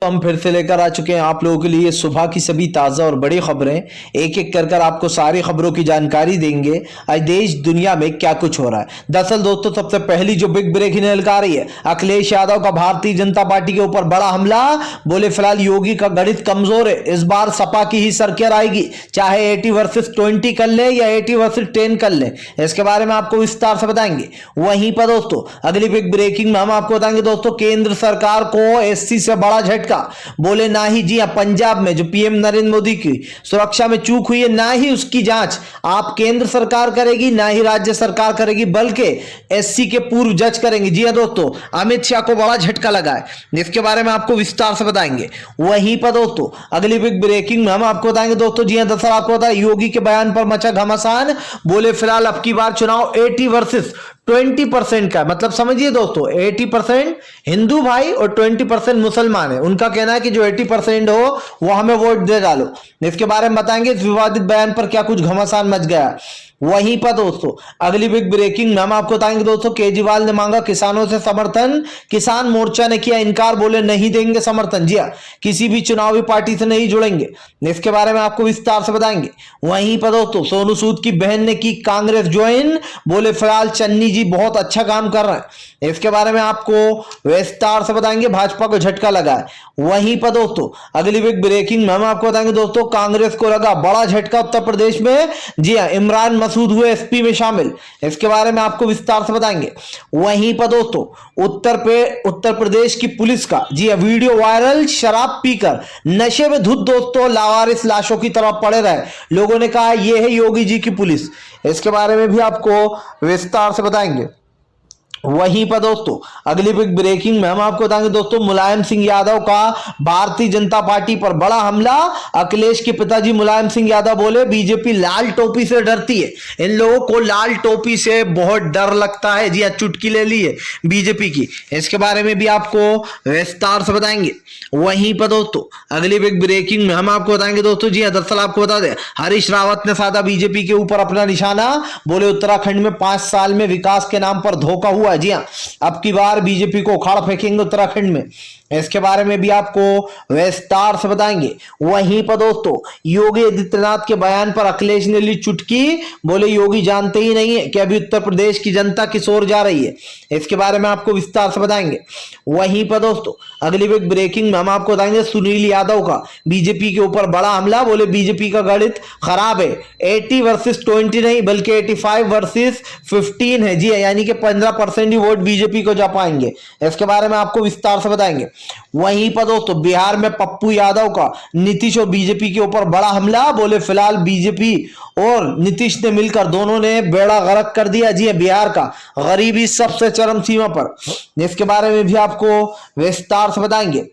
तो हम फिर से लेकर आ चुके हैं आप लोगों के लिए सुबह की सभी ताज़ा और बड़ी खबरें। एक एक कर आपको सारी खबरों की जानकारी देंगे आज देश दुनिया में क्या कुछ हो रहा है। दरअसल दोस्तों, सबसे पहली जो बिग ब्रेकिंग निकल आ रही है, अखिलेश यादव का भारतीय जनता पार्टी के ऊपर बड़ा हमला। बोले फिलहाल योगी का गणित कमजोर है, इस बार सपा की ही सरकार आएगी, चाहे 80 वर्सेस 20 कर ले या 80 वर्सेस 10 कर ले। इसके बारे में आपको विस्तार से बताएंगे। वहीं पर दोस्तों अगली बिग ब्रेकिंग में हम आपको बताएंगे दोस्तों, केंद्र सरकार को एससी से बड़ा झटका। बोले ना ही जी पंजाब में जो पीएम नरेंद्र मोदी की सुरक्षा में चूक हुई है, ना ही उसकी जांच आप केंद्र सरकार करेगी, ना ही राज्य सरकार करेगी, बल्कि एससी के पूर्व जज करेंगे। जी हां दोस्तों, अमित शाह को बड़ा झटका लगा है, जिसके बारे में आपको विस्तार से बताएंगे। वहीं पर दोस्तों अगली बिग ब्रेकिंग में हम आपको बताएंगे दोस्तों, जी हां दरअसल आपको बताया योगी के बयान पर मचा घमासान। बोले फिलहाल अब की बार चुनाव 80 वर्सेस 20% का, मतलब समझिए दोस्तों 80% हिंदू भाई और 20% मुसलमान है। उनका कहना है कि जो 80% हो वो हमें वोट दे डालो। इसके बारे में बताएंगे इस विवादित बयान पर क्या कुछ घमासान मच गया। वहीं पर दोस्तों अगली बिग ब्रेकिंग में हम आपको बताएंगे दोस्तों, केजरीवाल ने मांगा किसानों से समर्थन, किसान मोर्चा ने किया इनकार, बोले नहीं देंगे समर्थन। जी हां, किसी भी चुनावी पार्टी से नहीं जुड़ेंगे। इसके बारे में आपको विस्तार से बताएंगे। वहीं पर दोस्तों सोनू सूद की बहन ने की कांग्रेस ज्वाइन, बोले फिलहाल चन्नी जी बहुत अच्छा काम कर रहे हैं। इसके बारे में आपको विस्तार से बताएंगे, भाजपा को झटका लगा है। वहीं पर दोस्तों अगली बिग ब्रेकिंग में हम आपको बताएंगे दोस्तों, कांग्रेस को लगा बड़ा झटका उत्तर प्रदेश में। जी हां, इमरान मसूद हुए एसपी में शामिल। इसके बारे में आपको विस्तार से बताएंगे। वहीं पर दोस्तों उत्तर प्रदेश की पुलिस का जी हां वीडियो वायरल, शराब पीकर नशे में धुत दोस्तों लावारिस लाशों की तरफ पड़े रहे। लोगों ने कहा यह है योगी जी की पुलिस। इसके बारे में भी आपको विस्तार से बताएंगे। वहीं पर दोस्तों अगली बिग ब्रेकिंग में हम आपको बताएंगे दोस्तों, मुलायम सिंह यादव का भारतीय जनता पार्टी पर बड़ा हमला। अखिलेश के पिताजी मुलायम सिंह यादव बोले बीजेपी लाल टोपी से डरती है, इन लोगों को लाल टोपी से बहुत डर लगता है। जी चुटकी ले ली है बीजेपी की। इसके बारे में भी आपको विस्तार से बताएंगे। वहीं पर दोस्तों अगली बिग ब्रेकिंग में हम आपको बताएंगे दोस्तों, जी दरअसल आपको बता दें, हरीश रावत ने साधा बीजेपी के ऊपर अपना निशाना। बोले उत्तराखंड में 5 साल में विकास के नाम पर धोखा हुआ। जी हां, अब की बार बीजेपी को उखाड़ फेंकेंगे उत्तराखंड में। इसके बारे में भी आपको विस्तार से बताएंगे। वहीं पर दोस्तों योगी आदित्यनाथ के बयान पर अखिलेश ने ली चुटकी। बोले योगी जानते ही नहीं है कि अभी उत्तर प्रदेश की जनता किस ओर जा रही है। इसके बारे में आपको विस्तार से बताएंगे। वहीं पर दोस्तों अगली बिग ब्रेकिंग में हम आपको बताएंगे, सुनील यादव का बीजेपी के ऊपर बड़ा हमला। बोले बीजेपी का गणित खराब है, 80 वर्सेस 20 नहीं बल्कि 85 वर्सेस 15 है। जी यानी कि 15% ही वोट बीजेपी को जा पाएंगे। इसके बारे में आपको विस्तार से बताएंगे। वहीं पर दोस्तों बिहार में पप्पू यादव का नीतीश और बीजेपी के ऊपर बड़ा हमला। बोले फिलहाल बीजेपी और नीतीश ने मिलकर दोनों ने बेड़ा गर्क कर दिया। जी बिहार का गरीबी सबसे चरम सीमा पर। इसके बारे में भी आपको विस्तार से बताएंगे।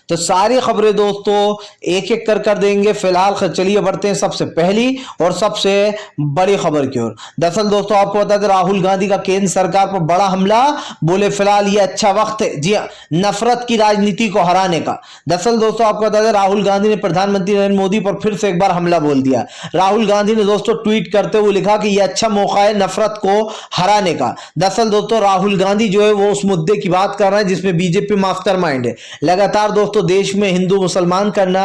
तो सारी खबरें दोस्तों एक एक कर देंगे। फिलहाल चलिए बढ़ते हैं सबसे पहली और सबसे बड़ी खबर की ओर। दरअसल दोस्तों आपको बता दें, राहुल गांधी का केंद्र सरकार पर बड़ा हमला। बोले फिलहाल ये अच्छा वक्त है जी नफरत की राजनीति को हराने का। दरअसल दोस्तों आपको बता दें, राहुल गांधी ने प्रधानमंत्री नरेंद्र मोदी पर फिर से एक बार हमला बोल दिया। राहुल गांधी ने दोस्तों ट्वीट करते हुए लिखा कि यह अच्छा मौका है नफरत को हराने का। दरअसल दोस्तों राहुल गांधी जो है वो उस मुद्दे की बात कर रहे हैं जिसमें बीजेपी मास्टरमाइंड है। लगातार दोस्तों देश में हिंदू मुसलमान करना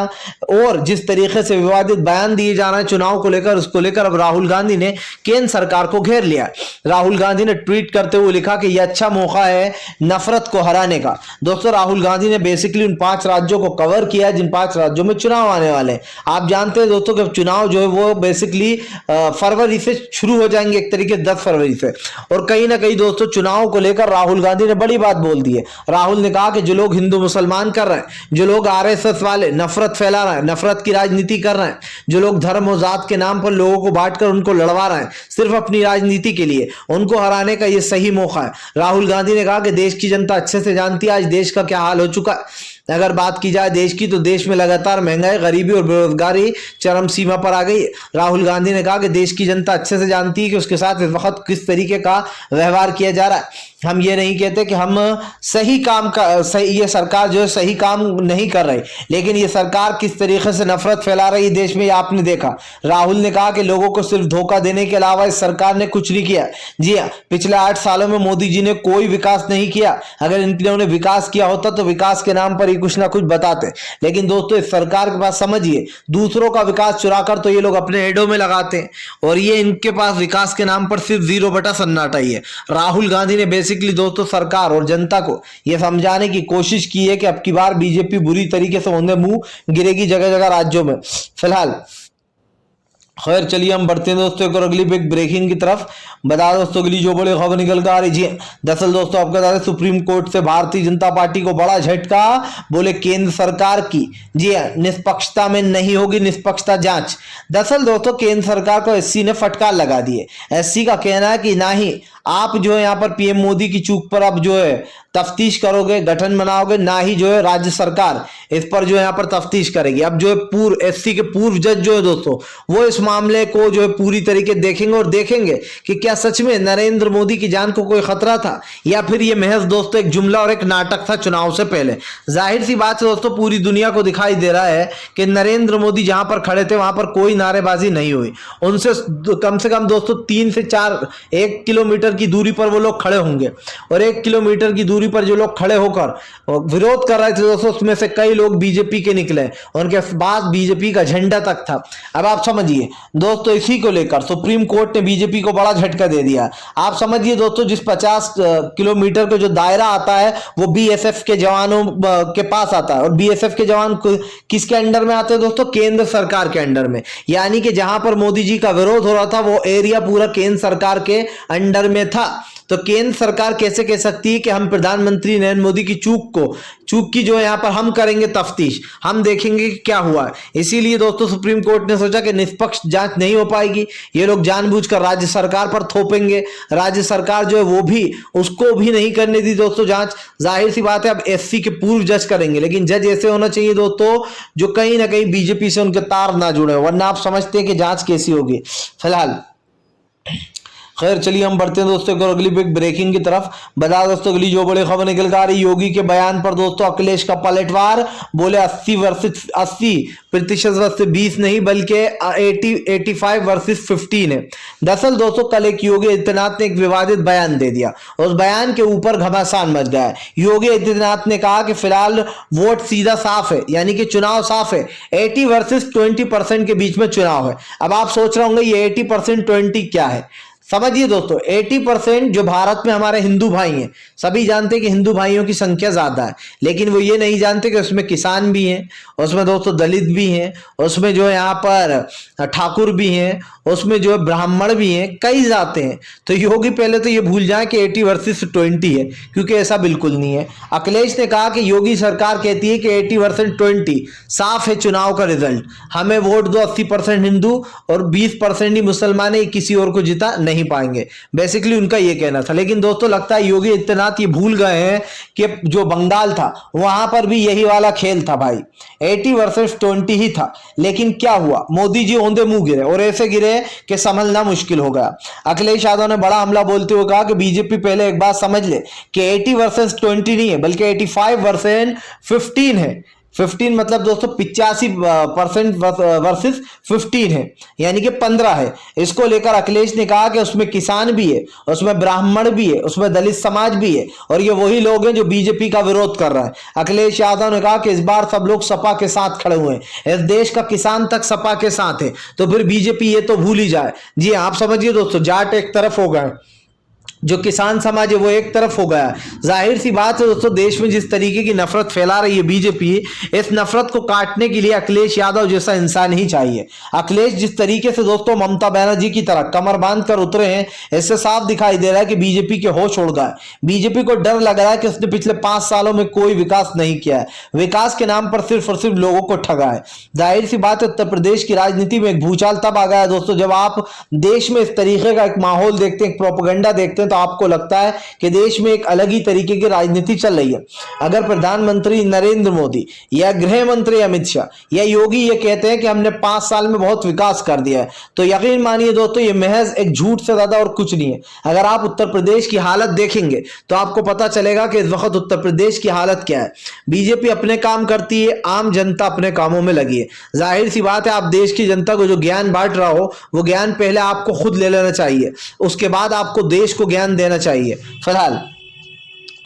और जिस तरीके से विवादित बयान दिए जा रहे हैं चुनाव को लेकर, उसको लेकर अब राहुल गांधी ने केंद्र सरकार को घेर लिया। राहुल गांधी ने ट्वीट करते हुए लिखा कि यह अच्छा मौका है नफरत को हराने का। दोस्तों राहुल गांधी ने बेसिकली उन 5 राज्यों को कवर किया जिन 5 राज्यों में चुनाव आने वाले हैं। आप जानते हैं दोस्तों कि चुनाव जो है वो बेसिकली फरवरी से शुरू हो जाएंगे, एक तरीके 10 फरवरी से। और कहीं ना कहीं दोस्तों चुनाव को लेकर राहुल गांधी ने बड़ी बात बोल दी है। राहुल ने कहा कि जो लोग हिंदू मुसलमान कर रहे हैं, जो लोग आरएसएस वाले नफरत फैला रहे हैं, नफरत की राजनीति कर रहे हैं, जो लोग धर्म और जात के नाम पर लोगों को बांटकर उनको लड़वा रहे हैं सिर्फ अपनी राजनीति के लिए, उनको हराने का यह सही मौका है। राहुल गांधी ने कहा कि देश की जनता अच्छे से जानती है आज देश का क्या हाल हो चुका है। अगर बात की जाए देश की, तो देश में लगातार महंगाई, गरीबी और बेरोजगारी चरम सीमा पर आ गई है। राहुल गांधी ने कहा कि देश की जनता अच्छे से जानती है कि उसके साथ इस वक्त किस तरीके का व्यवहार किया जा रहा है। हम ये नहीं कहते कि हम सही काम का ये सरकार जो है सही काम नहीं कर रही, लेकिन ये सरकार किस तरीके से नफरत फैला रही है देश में, ये आपने देखा। राहुल ने कहा कि लोगों को सिर्फ धोखा देने के अलावा इस सरकार ने कुछ नहीं किया। जी हाँ, पिछले 8 सालों में मोदी जी ने कोई विकास नहीं किया। अगर इन्होंने विकास किया होता तो विकास के नाम पर ही कुछ ना कुछ बताते, लेकिन दोस्तों इस सरकार के पास समझिए दूसरों का विकास चुराकर तो ये लोग अपने एडों में लगाते हैं, और ये इनके पास विकास के नाम पर सिर्फ 0 बटा सन्नाटा ही है। राहुल गांधी ने बेसिकली दोस्तों सरकार और जनता को यह समझाने की कोशिश की है कि अब की बार बीजेपी बुरी तरीके से होने मुंह गिरेगी जगह जगह राज्यों में। फिलहाल खैर चलिए हम बढ़ते हैं दोस्तों एक और अगली बिग ब्रेकिंग की तरफ। बता दोस्तों अगली जो बड़ी खबर निकल कर आ रही है, दरअसल दोस्तों आपको बता दें सुप्रीम कोर्ट से भारतीय जनता पार्टी को बड़ा झटका। बोले केंद्र सरकार की जी हाँ निष्पक्षता में नहीं होगी निष्पक्षता जांच। दरअसल दोस्तों केंद्र सरकार को एससी ने फटकार लगा दी है। एससी का कहना है कि ना ही आप जो है यहाँ पर पीएम मोदी की चूक पर अब जो है तफ्तीश करोगे, गठन बनाओगे, ना ही जो है राज्य सरकार इस पर जो है यहाँ पर तफ्तीश करेगी। अब जो है पूर्व एससी के पूर्व जज जो है दोस्तों वो इस मामले को जो है पूरी तरीके देखेंगे और देखेंगे कि क्या सच में नरेंद्र मोदी की जान को कोई खतरा था या फिर ये महज दोस्तों एक जुमला और एक नाटक था चुनाव से पहले। जाहिर सी बात है दोस्तों पूरी दुनिया को दिखाई दे रहा है कि नरेंद्र मोदी जहां पर खड़े थे वहां पर कोई नारेबाजी नहीं हुई। उनसे कम से कम दोस्तों 3 से 4 1 किलोमीटर की दूरी पर वो लोग खड़े होंगे, और 1 किलोमीटर की दूरी पर जो लोग खड़े होकर विरोध कर रहे थे दोस्तों उसमें से कई लोग बीजेपी के निकले, उनके पास बीजेपी का झंडा तक था। अब आप समझिए दोस्तों इसी को लेकर सुप्रीम कोर्ट ने बीजेपी को बड़ा झटका दे दिया। आप समझिए दोस्तों जिस 50 किलोमीटर का जो दायरा आता है वो बीएसएफ के जवानों के पास आता है, और बीएसएफ के जवान किसके अंडर में आते हैं दोस्तों, केंद्र सरकार के अंडर में। यानी कि जहां पर मोदी जी का विरोध हो रहा था वो एरिया पूरा केंद्र सरकार के अंडर में था। तो केंद्र सरकार कैसे कह सकती है कि हम प्रधानमंत्री नरेंद्र मोदी की चूक की जो है यहाँ पर हम करेंगे तफ्तीश, हम देखेंगे कि क्या हुआ है। इसीलिए दोस्तों सुप्रीम कोर्ट ने सोचा कि निष्पक्ष जांच नहीं हो पाएगी, ये लोग जानबूझकर राज्य सरकार पर थोपेंगे। राज्य सरकार जो है वो भी उसको भी नहीं करने दी दोस्तों जांच। जाहिर सी बात है अब एससी के पूर्व जज करेंगे, लेकिन जज ऐसे होना चाहिए दोस्तों जो कहीं ना कहीं बीजेपी से उनके तार ना जुड़े, वरना आप समझते हैं कि जांच कैसी होगी। फिलहाल खैर चलिए हम बढ़ते हैं दोस्तों और अगली बिग ब्रेकिंग की तरफ। बता दोस्तों अगली जो बड़ी खबर निकल कर आ रही योगी के बयान पर दोस्तों अखिलेश का पलटवार। बोले 80% वर्सेस 20 नहीं बल्कि 85 वर्सेस 15 है। दरअसल दोस्तों कल एक योगी आदित्यनाथ ने एक विवादित बयान दे दिया, उस बयान के ऊपर घमासान मच गया है। योगी आदित्यनाथ ने कहा कि फिलहाल वोट सीधा साफ है, यानी कि चुनाव साफ है, 80 वर्सेस 20% के बीच में चुनाव है। अब आप सोच रहे होंगे ये 80% 20 क्या है। समझिए दोस्तों 80% जो भारत में हमारे हिंदू भाई हैं, सभी जानते हैं कि हिंदू भाइयों की संख्या ज्यादा है, लेकिन वो ये नहीं जानते कि उसमें किसान भी हैं, उसमें दोस्तों दलित भी हैं, उसमें जो है यहाँ पर ठाकुर भी हैं, उसमें जो है ब्राह्मण भी हैं, कई जाते हैं। तो योगी पहले तो ये भूल जाए कि 80 वर्सेस 20 है, क्योंकि ऐसा बिल्कुल नहीं है। अखिलेश ने कहा कि योगी सरकार कहती है कि 80 वर्सेस 20 साफ है चुनाव का रिजल्ट, हमें वोट दो 80% हिंदू और 20% ही मुसलमान है, किसी और को जिता नहीं पाएंगे। बेसिकली उनका ये कहना था। लेकिन दोस्तों लगता है योगी आदित्यनाथ ये भूल गए हैं कि जो बंगाल था वहां पर भी यही वाला खेल था भाई, 80 वर्सेस 20 ही था। लेकिन क्या हुआ, मोदी जी औंधे मुंह गिरे, और ऐसे गिरे कि संभलना मुश्किल हो गया। अखिलेश यादव ने बड़ा हमला बोलते हुए कहा कि बीजेपी पहले एक बात समझ ले कि 80 वर्सेस 20 नहीं है बल्कि 85 वर्सेस 15 है। 15 मतलब दोस्तों 85% वर्सेस 15 है, यानी कि 15 है। इसको लेकर अखिलेश ने कहा कि उसमें किसान भी है, उसमें ब्राह्मण भी है, उसमें दलित समाज भी है, और ये वही लोग हैं जो बीजेपी का विरोध कर रहा है। अखिलेश यादव ने कहा कि इस बार सब लोग सपा के साथ खड़े हुए हैं, इस देश का किसान तक सपा के साथ है, तो फिर बीजेपी ये तो भूल ही जाए। जी आप समझिए दोस्तों जाट एक तरफ हो गए, जो किसान समाज है वो एक तरफ हो गया। जाहिर सी बात है दोस्तों देश में जिस तरीके की नफरत फैला रही है बीजेपी, इस नफरत को काटने के लिए अखिलेश यादव जैसा इंसान ही चाहिए। अखिलेश जिस तरीके से दोस्तों ममता बनर्जी की तरह कमर बांध कर उतरे हैं, इससे साफ दिखाई दे रहा है कि बीजेपी के होश उड़ गए। बीजेपी को डर लग रहा है कि उसने पिछले 5 सालों में कोई विकास नहीं किया है, विकास के नाम पर सिर्फ और सिर्फ लोगों को ठगा है। जाहिर सी बात है उत्तर प्रदेश की राजनीति में एक भूचाल तब आ गया दोस्तों जब आप देश में इस तरीके का एक माहौल देखते हैं, एक प्रोपेगेंडा देखते हैं, तो आपको लगता है कि देश में एक अलग ही तरीके की राजनीति चल रही है। अगर प्रधानमंत्री नरेंद्र मोदी या गृह मंत्री अमित शाह या योगी ये कहते हैं कि हमने 5 साल में बहुत विकास कर दिया है, तो यकीन मानिए दोस्तों ये महज एक झूठ से ज्यादा और कुछ नहीं है। अगर आप उत्तर प्रदेश की हालत देखेंगे तो आपको पता चलेगा कि इस वक्त उत्तर प्रदेश की हालत क्या है। बीजेपी अपने काम करती है, आम जनता अपने कामों में लगी है। जाहिर सी बात है, आप देश की जनता को जो ज्ञान बांट रहा हो वो ज्ञान पहले आपको खुद ले लेना चाहिए, उसके बाद आपको देश को ज्ञान देना चाहिए। फिलहाल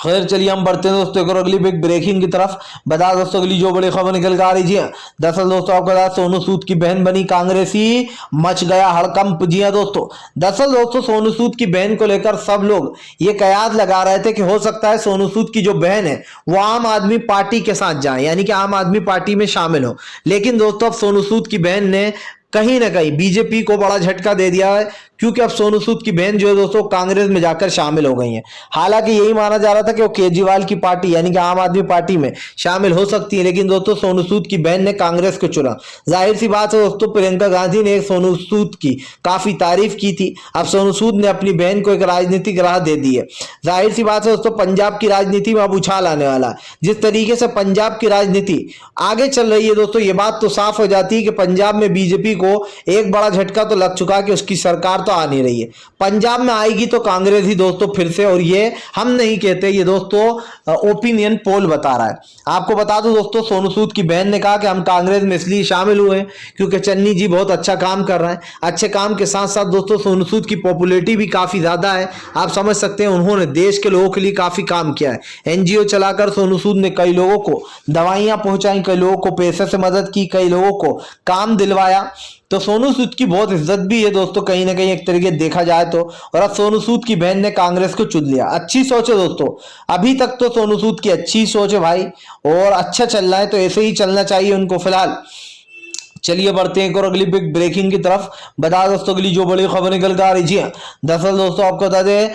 खैर चलिए हम बढ़ते हैं दोस्तों एक और अगली बिग ब्रेकिंग की तरफ। बता दोस्तों अगली जो बड़ी खबर निकल कर आ रही जी। दरअसल दोस्तों आपको बता सोनू सूद की बहन बनी कांग्रेसी, मच गया हड़कंप। जी हाँ दोस्तों, दरअसल दोस्तों सोनू सूद की बहन को लेकर सब लोग ये कयास लगा रहे थे कि हो सकता है सोनू सूद की जो बहन है वो आम आदमी पार्टी के साथ जाए, यानी कि आम आदमी पार्टी में शामिल हो। लेकिन दोस्तों अब सोनू सूद की बहन ने कहीं ना कहीं बीजेपी को बड़ा झटका दे दिया है, क्योंकि अब सोनू सूद की बहन जो है दोस्तों कांग्रेस में जाकर शामिल हो गई हैं। हालांकि यही माना जा रहा था कि वो केजरीवाल की पार्टी यानी कि आम आदमी पार्टी में शामिल हो सकती है, लेकिन दोस्तों सोनू सूद की बहन ने कांग्रेस को चुना। जाहिर सी बात है दोस्तों, प्रियंका गांधी ने सोनू सूद की काफी तारीफ की थी। अब सोनू सूद ने अपनी बहन को एक राजनीतिक राह दे दी है। जाहिर सी बात है दोस्तों, पंजाब की राजनीति में अब उछाल आने वाला है। जिस तरीके से पंजाब की राजनीति आगे चल रही है दोस्तों, ये बात तो साफ हो जाती है कि पंजाब में बीजेपी को एक बड़ा झटका तो लग चुका है कि उसकी सरकार तो आ नहीं रही है। पंजाब में आएगी तो कांग्रेस ही दोस्तों फिर से, और ये हम नहीं कहते, ये दोस्तों ओपिनियन पोल बता रहा है। आपको बता दूं दोस्तों, सोनू सूद की बहन ने कहा कि हम कांग्रेस में इसलिए शामिल हुए हैं क्योंकि चन्नी जी बहुत अच्छा काम कर रहे हैं। अच्छे काम के साथ साथ दोस्तों सोनू सूद की पॉपुलैरिटी भी काफी ज्यादा है। आप समझ सकते हैं उन्होंने देश के लोगों के लिए काफी काम किया है। एनजीओ चलाकर सोनू सूद ने कई लोगों को दवाइयां पहुंचाई, कई लोगों को पैसे से मदद की, कई लोगों को काम दिलवाया। तो सोनू सूद की बहुत इज्जत भी है दोस्तों कहीं ना कहीं एक तरीके देखा जाए तो। और अब सोनू सूद की बहन ने कांग्रेस को चुन लिया। अच्छी सोच है दोस्तों, अभी तक तो सोनू सूद की अच्छी सोच है भाई, और अच्छा चल रहा है, तो ऐसे ही चलना चाहिए उनको। फिलहाल चलिए बढ़ते हैं एक और अगली बिग ब्रेकिंग की तरफ। बता दोस्तों अगली जो बड़ी खबर निकल कर आ रही है। दरअसल दोस्तों आपको बता दें,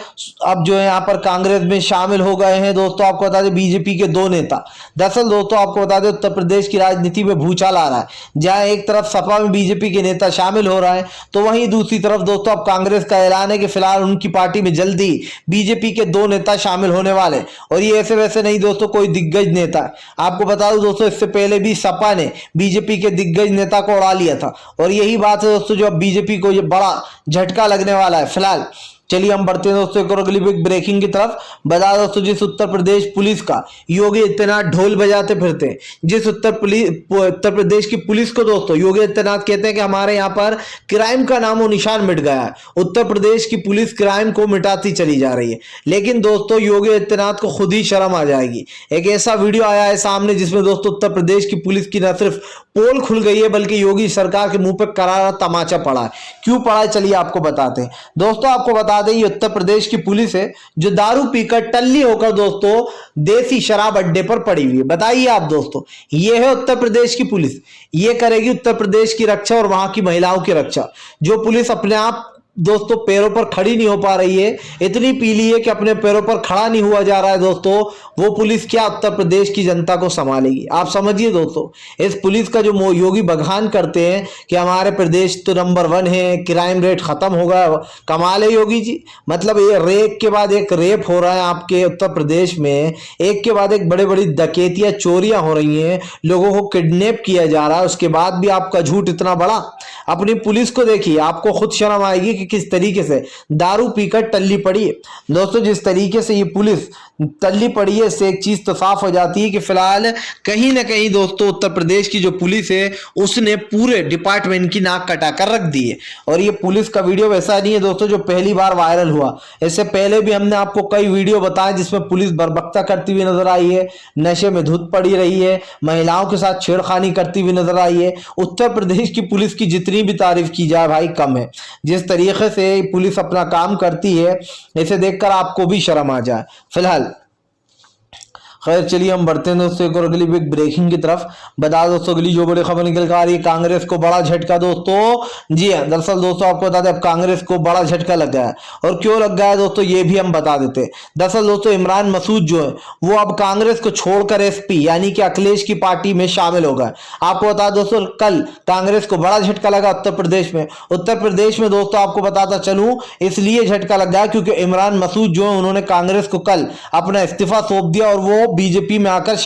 अब जो है यहाँ पर कांग्रेस में शामिल हो गए हैं दोस्तों, आपको बता दें बीजेपी के 2 नेता। दरअसल दोस्तों आपको बता दें उत्तर प्रदेश की राजनीति में भूचाल आ रहा है। जहां एक तरफ सपा में बीजेपी के नेता शामिल हो रहा है, तो वहीं दूसरी तरफ दोस्तों अब कांग्रेस का ऐलान है कि फिलहाल उनकी पार्टी में जल्दी बीजेपी के 2 नेता शामिल होने वाले। और ये ऐसे वैसे नहीं दोस्तों, कोई दिग्गज नेता। आपको बता दूं दोस्तों, इससे पहले भी सपा ने बीजेपी के दिग्गज नेता को उड़ा लिया था, और यही बात है दोस्तों जो अब बीजेपी को ये बड़ा झटका लगने वाला है। फिलहाल चलिए हम बढ़ते हैं दोस्तों एक और अगली बिग ब्रेकिंग की तरफ। बता दोस्तों, जिस उत्तर प्रदेश पुलिस का योगी आदित्यनाथ ढोल बजाते फिरते हैं, जिस उत्तर प्रदेश की पुलिस को दोस्तों योगी आदित्यनाथ कहते हैं कि हमारे यहाँ पर क्राइम का नामो निशान मिट गया है। उत्तर प्रदेश की पुलिस क्राइम को मिटाती चली जा रही है। लेकिन दोस्तों योगी आदित्यनाथ को खुद ही शर्म आ जाएगी। एक ऐसा वीडियो आया है सामने जिसमें दोस्तों उत्तर प्रदेश की पुलिस की न सिर्फ पोल खुल गई है, बल्कि योगी सरकार के मुंह पर करारा तमाचा पड़ा है। क्यों पड़ा है चलिए आपको बताते हैं दोस्तों। आपको बता दें ये उत्तर प्रदेश की पुलिस है जो दारू पीकर टल्ली होकर दोस्तों देसी शराब अड्डे पर पड़ी हुई है। बताइए आप दोस्तों, ये है उत्तर प्रदेश की पुलिस, ये करेगी उत्तर प्रदेश की रक्षा और वहां की महिलाओं की रक्षा। जो पुलिस अपने आप दोस्तों पैरों पर खड़ी नहीं हो पा रही है, इतनी पीली है कि अपने पैरों पर खड़ा नहीं हुआ जा रहा है दोस्तों, वो पुलिस क्या उत्तर प्रदेश की जनता को संभालेगी? आप समझिए दोस्तों, इस पुलिस का जो योगी बखान करते हैं कि हमारे प्रदेश तो नंबर 1 है, क्राइम रेट खत्म हो गया, कमाल है योगी जी। मतलब ये रेप के बाद एक रेप हो रहा है आपके उत्तर प्रदेश में, एक के बाद एक बड़े बड़ी डकैतियां चोरियां हो रही हैं, लोगों को किडनैप किया जा रहा है, उसके बाद भी आपका झूठ इतना बड़ा। अपनी पुलिस को देखिए, आपको खुद शर्म आएगी कि किस तरीके से दारू पीकर टल्ली पड़ी है। दोस्तों जिस तरीके से ये पुलिस टल्ली पड़ी है, इससे एक चीज तो साफ हो जाती है कि फिलहाल कहीं ना कहीं दोस्तों उत्तर प्रदेश की जो पुलिस है उसने पूरे डिपार्टमेंट की नाक कटाकर रख दी है। और ये पुलिस का वीडियो वैसा नहीं है दोस्तों जो पहली बार वायरल हुआ। इससे पहले भी हमने आपको कई वीडियो बताए जिसमें पुलिस बर्बकता करती हुई नजर आई है, नशे में धुत पड़ी रही है, महिलाओं के साथ छेड़खानी करती हुई नजर आई है। उत्तर प्रदेश की पुलिस की जितनी भी तारीफ की जाए भाई कम है। जिस तरीके से पुलिस अपना काम करती है, इसे देखकर आपको भी शर्म आ जाए। फिलहाल खैर चलिए हम बढ़ते हैं दोस्तों एक और अगली बिग ब्रेकिंग की तरफ। बता दोस्तों अगली जो बड़ी खबर निकल कर आ रही है, कांग्रेस को बड़ा झटका दोस्तों। जी हाँ, दरअसल दोस्तों आपको बता दें अब कांग्रेस को बड़ा झटका लग गया है। और क्यों लग गया है दोस्तों ये भी हम बता देते हैं। दरअसल दोस्तों इमरान मसूद जो है वो अब कांग्रेस को छोड़कर एसपी यानी कि अखिलेश की पार्टी में शामिल हो गए। आपको बता दोस्तों कल कांग्रेस को बड़ा झटका लगा उत्तर प्रदेश में। उत्तर प्रदेश में दोस्तों आपको बताता चलूं इसलिए झटका लग गया क्योंकि इमरान मसूद जो है उन्होंने कांग्रेस को कल अपना इस्तीफा सौंप दिया और वो बीजेपी में आकर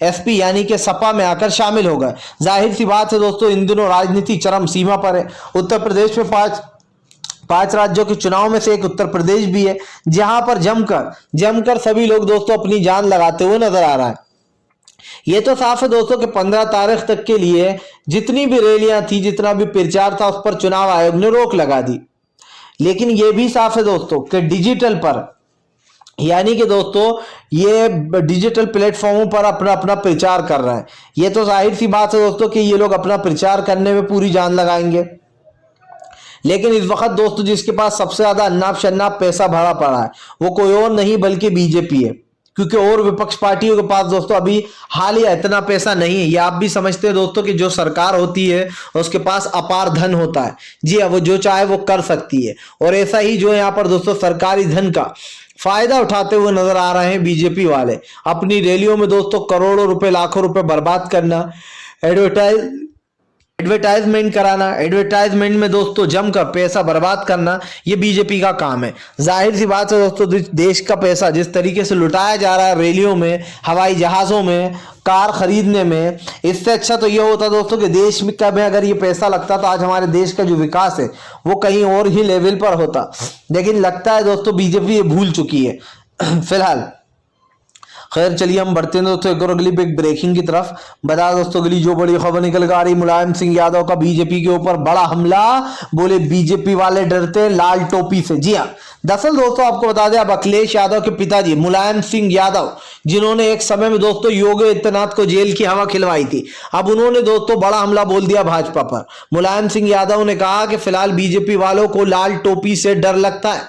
एसपी यानी कि सपा में आकर शामिल हो गए। जाहिर सी बात है दोस्तों इन दिनों राजनीति चरम सीमा पर है। उत्तर प्रदेश में पांच राज्यों के चुनाव में से एक उत्तर प्रदेश भी है जहां पर जमकर सभी लोग दोस्तों अपनी जान लगाते हुए नजर आ रहा है। ये तो साफ है दोस्तों कि 15 तारीख तक के लिए जितनी भी रैलियां थी जितना भी प्रचार था उस पर चुनाव आयोग ने रोक लगा दी। लेकिन यह भी साफ है दोस्तों कि डिजिटल पर यानी कि दोस्तों ये डिजिटल प्लेटफॉर्मों पर अपना अपना प्रचार कर रहे हैं। ये तो जाहिर सी बात है दोस्तों कि ये लोग अपना प्रचार करने में पूरी जान लगाएंगे। लेकिन इस वक्त दोस्तों जिसके पास सबसे ज्यादा अन्नाप शन्नाप पैसा भरा पड़ा है वो कोई और नहीं बल्कि बीजेपी है, क्योंकि और विपक्ष पार्टियों के पास दोस्तों अभी हालिया इतना पैसा नहीं है। ये आप भी समझते हैं दोस्तों कि जो सरकार होती है उसके पास अपार धन होता है। जी हाँ, वो जो चाहे वो कर सकती है। और ऐसा ही जो यहाँ पर दोस्तों सरकारी धन का फायदा उठाते हुए नजर आ रहे हैं बीजेपी वाले। अपनी रैलियों में दोस्तों करोड़ों रुपए लाखों रुपए बर्बाद करना, एडवर्टाइजमेंट कराना, एडवर्टाइजमेंट में दोस्तों जमकर पैसा बर्बाद करना, ये बीजेपी का काम है। जाहिर सी बात है दोस्तों देश का पैसा जिस तरीके से लुटाया जा रहा है रैलियों में, हवाई जहाजों में, कार खरीदने में, इससे अच्छा तो ये होता दोस्तों कि देश में अगर ये पैसा लगता तो आज हमारे देश का जो विकास है वो कहीं और ही लेवल पर होता। लेकिन लगता है दोस्तों बीजेपी ये भूल चुकी है फिलहाल। खैर चलिए हम बढ़ते हैं दोस्तों एक और अगली बिग ब्रेकिंग की तरफ। बता दोस्तों अगली जो बड़ी खबर निकल कर आ रही, मुलायम सिंह यादव का बीजेपी के ऊपर बड़ा हमला। बोले बीजेपी वाले डरते लाल टोपी से। जी हाँ, दरअसल दोस्तों आपको बता दें अब अखिलेश यादव के पिताजी मुलायम सिंह यादव जिन्होंने एक समय में दोस्तों योगी आदित्यनाथ को जेल की हवा खिलवाई थी, अब उन्होंने दोस्तों बड़ा हमला बोल दिया भाजपा पर। मुलायम सिंह यादव ने कहा कि फिलहाल बीजेपी वालों को लाल टोपी से डर लगता है।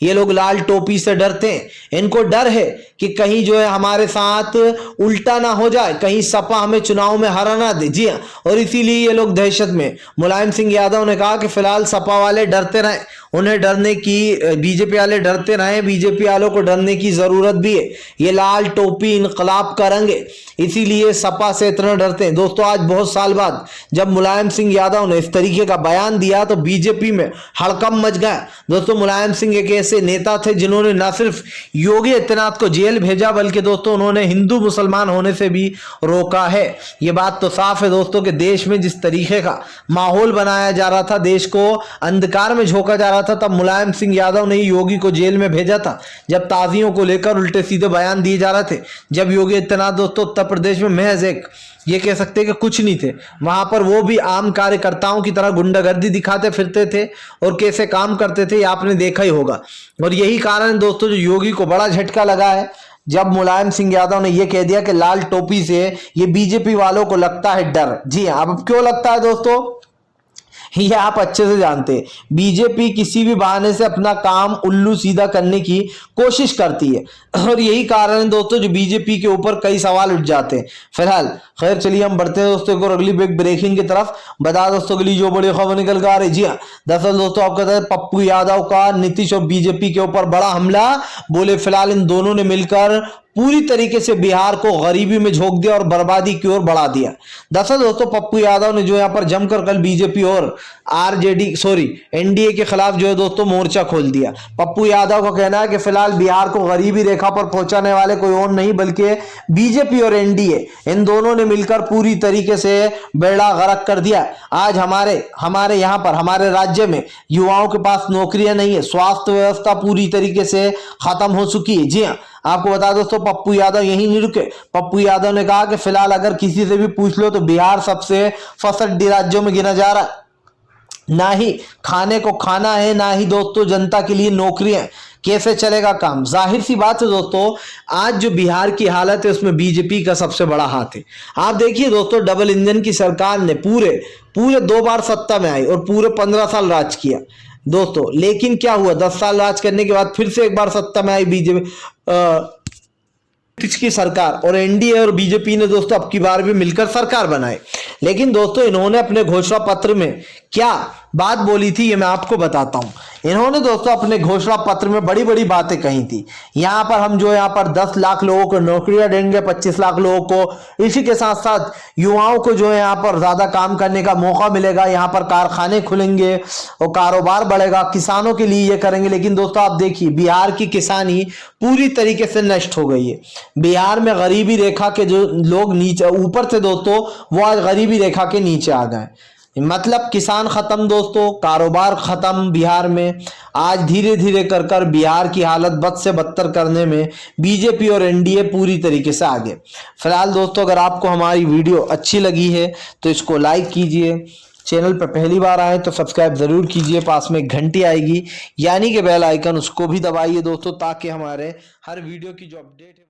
ये लोग लाल टोपी से डरते हैं, इनको डर है कि कहीं जो है हमारे साथ उल्टा ना हो जाए, कहीं सपा हमें चुनाव में हरा ना दे। जी हाँ, और इसीलिए ये लोग दहशत में। मुलायम सिंह यादव ने कहा कि फिलहाल सपा वाले डरते रहें, उन्हें डरने की, बीजेपी वाले डरते रहें, बीजेपी वालों को डरने की जरूरत भी है। ये लाल टोपी इनकलाब करेंगे, इसीलिए सपा से इतना डरते हैं। दोस्तों आज बहुत साल बाद जब मुलायम सिंह यादव ने इस तरीके का बयान दिया तो बीजेपी में हड़कंप मच गया। दोस्तों मुलायम सिंह एक ऐसे नेता थे जिन्होंने न सिर्फ योगी आदित्यनाथ को जेल भेजा बल्कि दोस्तों उन्होंने हिंदू मुसलमान होने से भी रोका है। ये बात तो साफ है दोस्तों कि देश में जिस तरीके का माहौल बनाया जा रहा था, देश को अंधकार में झोंका जा रहा था, तब मुलायम सिंह यादव ने योगी को जेल में भेजा था जब ताजियों को लेकर उल्टे सीधे बयान दिए जा रहे थे। जब योगी आदित्यनाथ दोस्तों उत्तर प्रदेश में महज एक ये कह सकते हैं कि कुछ नहीं थे, वहां पर वो भी आम कार्यकर्ताओं की तरह गुंडागर्दी दिखाते फिरते थे और कैसे काम करते थे ये आपने देखा ही होगा। और यही कारण दोस्तों जो योगी को बड़ा झटका लगा है जब मुलायम सिंह यादव ने यह कह दिया कि लाल टोपी से ये बीजेपी वालों को लगता है डर। जी हाँ, अब क्यों लगता है दोस्तों ये आप अच्छे से जानते हैं। बीजेपी किसी भी बहाने से अपना काम उल्लू सीधा करने की कोशिश करती है और यही कारण है दोस्तों जो बीजेपी के ऊपर कई सवाल उठ जाते हैं। फिलहाल खैर चलिए हम बढ़ते हैं दोस्तों और अगली बिग ब्रेकिंग की तरफ। बता दोस्तों अगली जो बड़ी खबर निकल कर आ रही, जी हाँ, दरअसल दोस्तों आपको बता दें पप्पू यादव का नीतीश और बीजेपी के ऊपर बड़ा हमला। बोले फिलहाल इन दोनों ने मिलकर पूरी तरीके से बिहार को गरीबी में झोंक दिया और बर्बादी की ओर बढ़ा दिया। दरअसल दोस्तों पप्पू यादव ने जो यहाँ पर जमकर कल बीजेपी और एनडीए के खिलाफ जो है दोस्तों मोर्चा खोल दिया। पप्पू यादव का कहना है कि फिलहाल बिहार को गरीबी रेखा पर पहुंचाने वाले कोई और नहीं बल्कि बीजेपी और एनडीए, इन दोनों ने मिलकर पूरी तरीके से बेड़ा गर्क कर दिया। आज हमारे यहाँ पर हमारे राज्य में युवाओं के पास नौकरियां नहीं है, स्वास्थ्य व्यवस्था पूरी तरीके से खत्म हो चुकी है। जी हाँ, आपको बता दोस्तों पप्पू यादव यहीं नहीं रुके। पप्पू यादव ने कहा कि फिलहाल अगर किसी से भी पूछ लो तो बिहार सबसे फसड्डी राज्यों में गिना जा रहा है। ना ही खाने को खाना है, ना ही दोस्तों जनता के लिए नौकरियां। कैसे चलेगा काम? जाहिर सी बात है दोस्तों आज जो बिहार की हालत है उसमें बीजेपी का सबसे बड़ा हाथ है। आप देखिए दोस्तों डबल इंजन की सरकार ने पूरे 2 बार सत्ता में आई और पूरे 15 साल राज किया दोस्तों। लेकिन क्या हुआ, 10 साल राज करने के बाद फिर से एक बार सत्ता में आई बीजेपी, नीतीश की सरकार और एनडीए और बीजेपी ने दोस्तों अब की बार भी मिलकर सरकार बनाई। लेकिन दोस्तों इन्होंने अपने घोषणा पत्र में क्या बात बोली थी ये मैं आपको बताता हूं। इन्होंने दोस्तों अपने घोषणा पत्र में बड़ी बड़ी बातें कही थी। यहां पर हम जो यहां पर 10 लाख लोगों को नौकरियां देंगे, 25 लाख लोगों को, इसी के साथ साथ युवाओं को जो है यहां पर ज्यादा काम करने का मौका मिलेगा, यहां पर कारखाने खुलेंगे और कारोबार बढ़ेगा, किसानों के लिए ये करेंगे। लेकिन दोस्तों आप देखिए बिहार की किसानी पूरी तरीके से नष्ट हो गई है। बिहार में गरीबी रेखा के जो लोग नीचे ऊपर थे दोस्तों वो आज गरीबी रेखा के नीचे आ गए। मतलब किसान खत्म दोस्तों, कारोबार खत्म बिहार में। आज धीरे धीरे कर कर बिहार की हालत बद से बदतर करने में बीजेपी और एनडीए पूरी तरीके से आगे। फिलहाल दोस्तों अगर आपको हमारी वीडियो अच्छी लगी है तो इसको लाइक कीजिए, चैनल पर पहली बार आए तो सब्सक्राइब जरूर कीजिए, पास में घंटी आएगी यानी कि बेल आइकन उसको भी दबाइए दोस्तों, ताकि हमारे हर वीडियो की जो अपडेट है